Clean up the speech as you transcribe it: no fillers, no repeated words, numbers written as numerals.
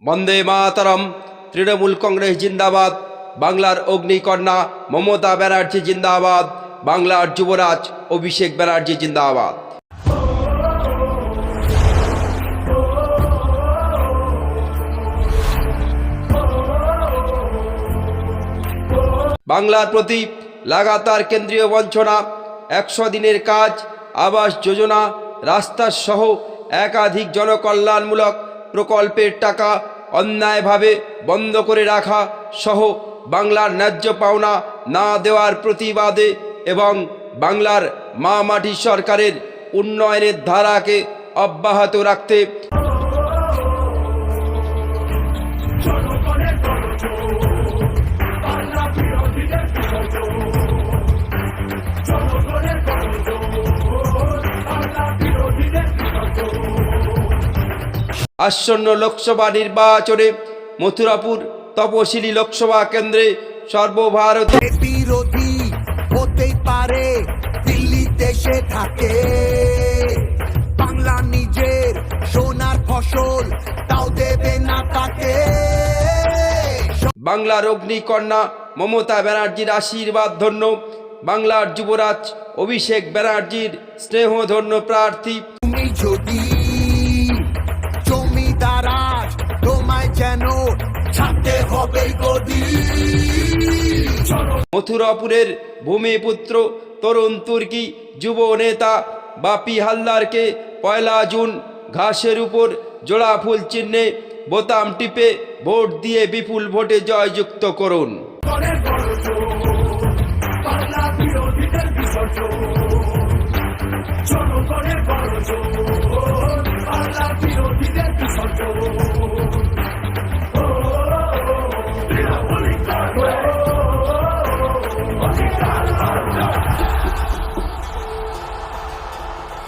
বন্দে মাতরম। তৃণমূল কংগ্রেস জিন্দাবাদ। বাংলার অগ্নিকন্যা মমতা ব্যানার্জি জিন্দাবাদ। বাংলার যুবরাজ অভিষেক ব্যানার্জি জিন্দাবাদ। বাংলার প্রতি লাগাতার কেন্দ্রীয় বঞ্চনা, 100 দিনের কাজ, আবাস যোজনা, রাস্তা সহ একাধিক জনকল্যাণমূলক প্রকল্পের টাকা অন্যায়ভাবে বন্ধ করে রাখা সহ বাংলার ন্যায্য পাওনা না দেওয়ার প্রতিবাদে এবং বাংলার মা মাটি সরকারের উন্নয়নের ধারাকে অব্যাহত রাখতে আসন্ন লোকসভা নির্বাচনে মথুরাপুর তপশিলি লোকসভা কেন্দ্রে সর্বভারতীয় বিরোধী হতেই পারে, দিল্লি দেশে থাকে, বাংলা নিজের সোনার ফসল তাও দেবে না তাকে। বাংলার অগ্নিকন্যা মমতা ব্যানার্জির আশীর্বাদ ধন্য, বাংলার যুবরাজ অভিষেক ব্যানার্জির স্নেহধন্য প্রার্থী। তুমি যদি জমিদার আজ তোমায় যেন ছাড়তে হবে গদি। মথুরাপুরের ভূমিপুত্র তরুণ তুর্কি যুব নেতা বাপি হালদারকে 1 জুন ঘাসের উপর জোড়া ফুল চিহ্নে বোতাম টিপে ভোট দিয়ে বিপুল ভোটে জয়যুক্ত করুন। বিরোধীদের বিসর্জন